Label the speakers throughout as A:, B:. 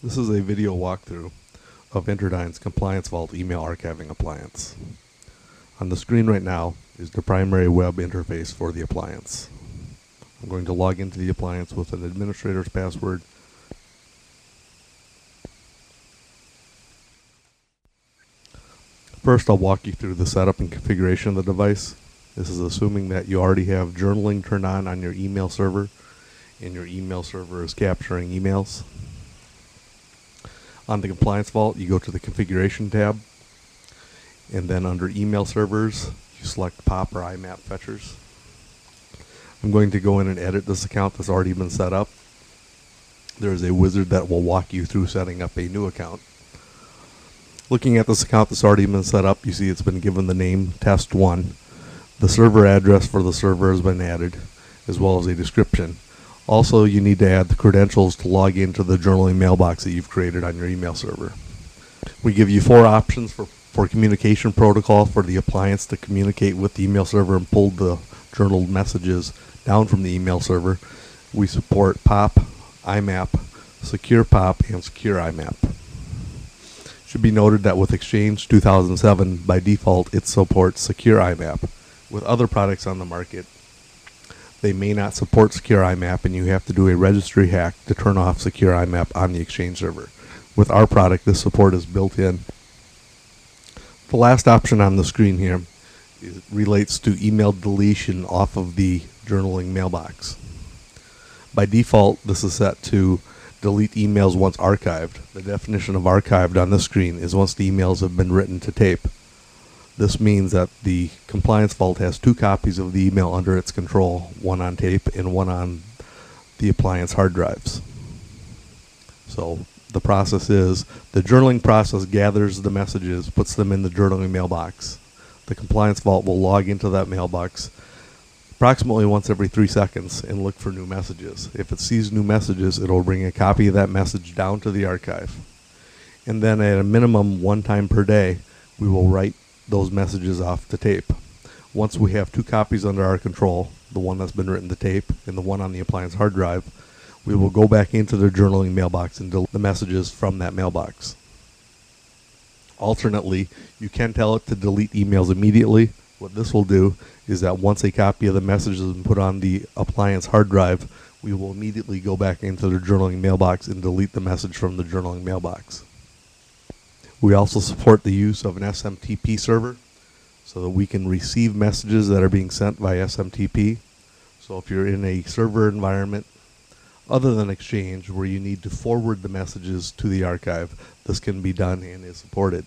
A: This is a video walkthrough of Intradyn's ComplianceVault email archiving appliance. On the screen right now is the primary web interface for the appliance. I'm going to log into the appliance with an administrator's password. First, I'll walk you through the setup and configuration of the device. This is assuming that you already have journaling turned on your email server, and your email server is capturing emails. On the ComplianceVault, you go to the Configuration tab, and then under Email Servers, you select POP or IMAP Fetchers. I'm going to go in and edit this account that's already been set up. There is a wizard that will walk you through setting up a new account. Looking at this account that's already been set up, you see it's been given the name Test1. The server address for the server has been added, as well as a description. Also, you need to add the credentials to log into the journaling mailbox that you've created on your email server. We give you 4 options for communication protocol for the appliance to communicate with the email server and pull the journaled messages down from the email server. We support POP, IMAP, Secure POP, and Secure IMAP. It should be noted that with Exchange 2007, by default, it supports Secure IMAP. With other products on the market, they may not support Secure IMAP, and you have to do a registry hack to turn off Secure IMAP on the Exchange server. With our product, this support is built in. The last option on the screen here relates to email deletion off of the journaling mailbox. By default, this is set to delete emails once archived. The definition of archived on this screen is once the emails have been written to tape. This means that the ComplianceVault has 2 copies of the email under its control, one on tape and one on the appliance hard drives. So the process is, the journaling process gathers the messages, puts them in the journaling mailbox. The ComplianceVault will log into that mailbox approximately once every 3 seconds and look for new messages. If it sees new messages, it will bring a copy of that message down to the archive. And then at a minimum 1 time per day, we will write those messages off to tape. Once we have 2 copies under our control, the one that's been written to tape and the one on the appliance hard drive, we will go back into the journaling mailbox and delete the messages from that mailbox. Alternately, you can tell it to delete emails immediately. What this will do is that once a copy of the message has been put on the appliance hard drive, we will immediately go back into the journaling mailbox and delete the message from the journaling mailbox. We also support the use of an SMTP server so that we can receive messages that are being sent via SMTP. So if you're in a server environment other than Exchange where you need to forward the messages to the archive, this can be done and is supported.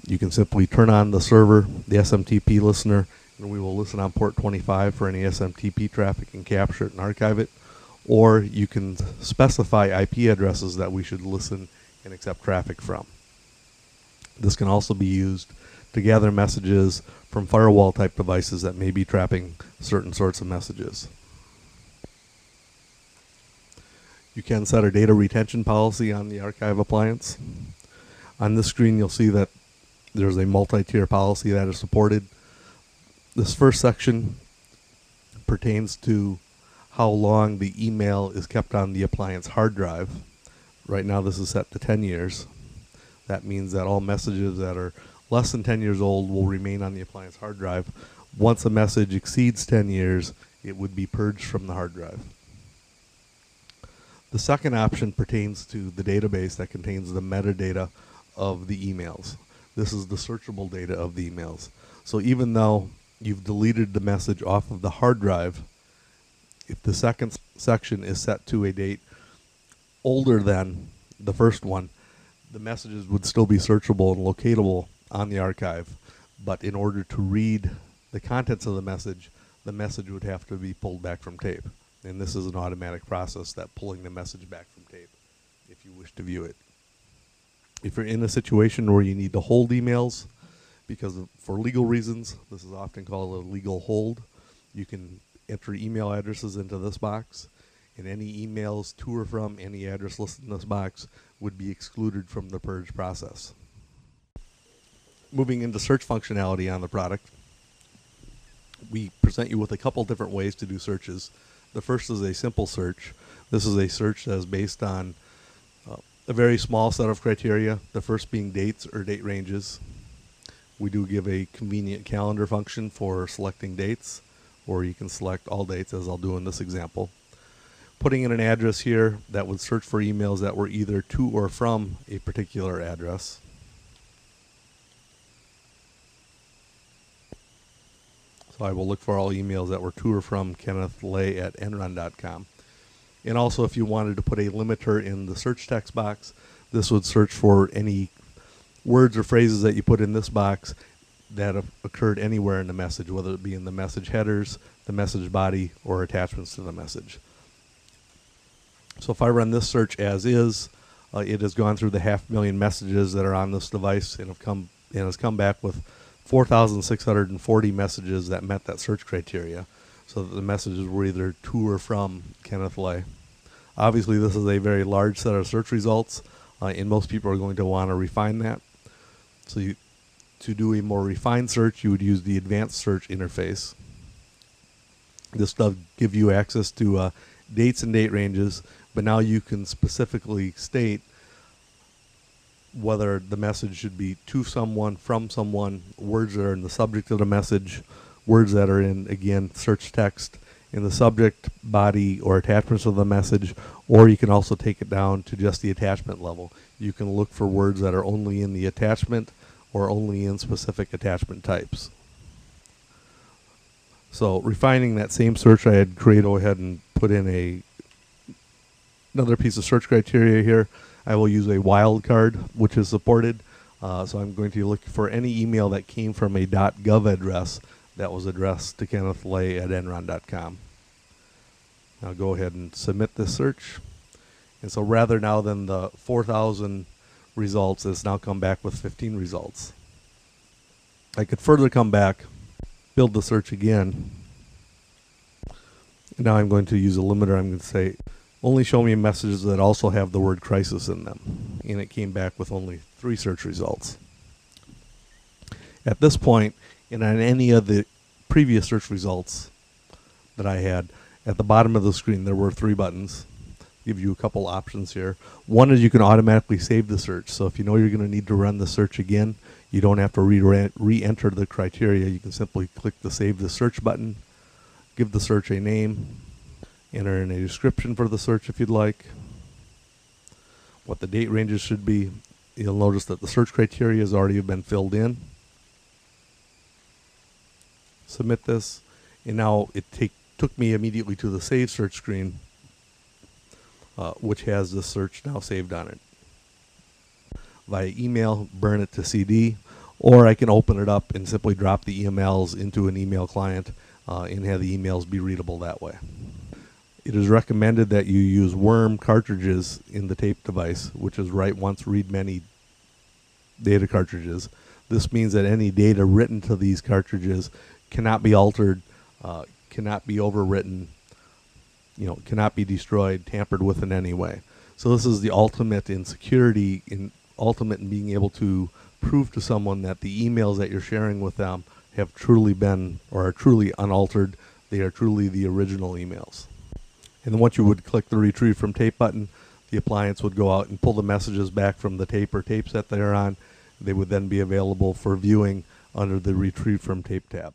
A: You can simply turn on the server, the SMTP listener, and we will listen on port 25 for any SMTP traffic and capture it and archive it. Or you can specify IP addresses that we should listen and accept traffic from. This can also be used to gather messages from firewall type devices that may be trapping certain sorts of messages. You can set a data retention policy on the archive appliance. On this screen, you'll see that there's a multi-tier policy that is supported. This first section pertains to how long the email is kept on the appliance hard drive. Right now, this is set to 10 years. That means that all messages that are less than 10 years old will remain on the appliance hard drive. Once a message exceeds 10 years, it would be purged from the hard drive. The second option pertains to the database that contains the metadata of the emails. This is the searchable data of the emails. So even though you've deleted the message off of the hard drive, if the second section is set to a date older than the first one, the messages would still be searchable and locatable on the archive. But in order to read the contents of the message would have to be pulled back from tape. And this is an automatic process that pulling the message back from tape if you wish to view it. If you're in a situation where you need to hold emails for legal reasons, this is often called a legal hold, you can enter email addresses into this box, and any emails to or from any address listed in this box would be excluded from the purge process. Moving into search functionality on the product, we present you with a couple different ways to do searches. The first is a simple search. This is a search that is based on a very small set of criteria, the first being dates or date ranges. We do give a convenient calendar function for selecting dates, or you can select all dates, as I'll do in this example. Putting in an address here that would search for emails that were either to or from a particular address. So I will look for all emails that were to or from KennethLay@enron.com. And also, if you wanted to put a limiter in the search text box, this would search for any words or phrases that you put in this box that have occurred anywhere in the message, whether it be in the message headers, the message body, or attachments to the message. So if I run this search as is, it has gone through the 500,000 messages that are on this device and has come back with 4,640 messages that met that search criteria, so that the messages were either to or from Kenneth Lay. Obviously, this is a very large set of search results, and most people are going to want to refine that. So to do a more refined search, you would use the advanced search interface. This does give you access to dates and date ranges, but now you can specifically state whether the message should be to someone, from someone, words that are in the subject of the message, words that are in, again, search text in the subject, body, or attachments of the message, or you can also take it down to just the attachment level. You can look for words that are only in the attachment or only in specific attachment types. So refining that same search I had created, go ahead and put in another piece of search criteria here. I will use a wildcard, which is supported. So I'm going to look for any email that came from a .gov address that was addressed to KennethLay@enron.com. Now go ahead and submit this search. And so rather now than the 4,000 results, it's now come back with 15 results. I could further come back, build the search again. And now I'm going to use a limiter. I'm going to say, only show me messages that also have the word crisis in them. And it came back with only 3 search results. At this point, and on any of the previous search results that I had, at the bottom of the screen there were 3 buttons. Give you a couple options here. One is you can automatically save the search. So if you know you're going to need to run the search again, you don't have to re-enter the criteria. You can simply click the Save the Search button, give the search a name, enter in a description for the search if you'd like, what the date ranges should be. You'll notice that the search criteria has already been filled in. Submit this, and now it took me immediately to the Save Search screen, which has the search now saved on it. Via email, burn it to CD, or I can open it up and simply drop the emails into an email client and have the emails be readable that way. It is recommended that you use worm cartridges in the tape device, which is write once, read many data cartridges. This means that any data written to these cartridges cannot be altered, cannot be overwritten, cannot be destroyed, tampered with in any way. So this is the ultimate in security, ultimate in being able to prove to someone that the emails that you're sharing with them have truly been, or are truly unaltered. They are truly the original emails. And then once you would click the Retrieve from Tape button, the appliance would go out and pull the messages back from the tape or tapes that they're on. They would then be available for viewing under the Retrieve from Tape tab.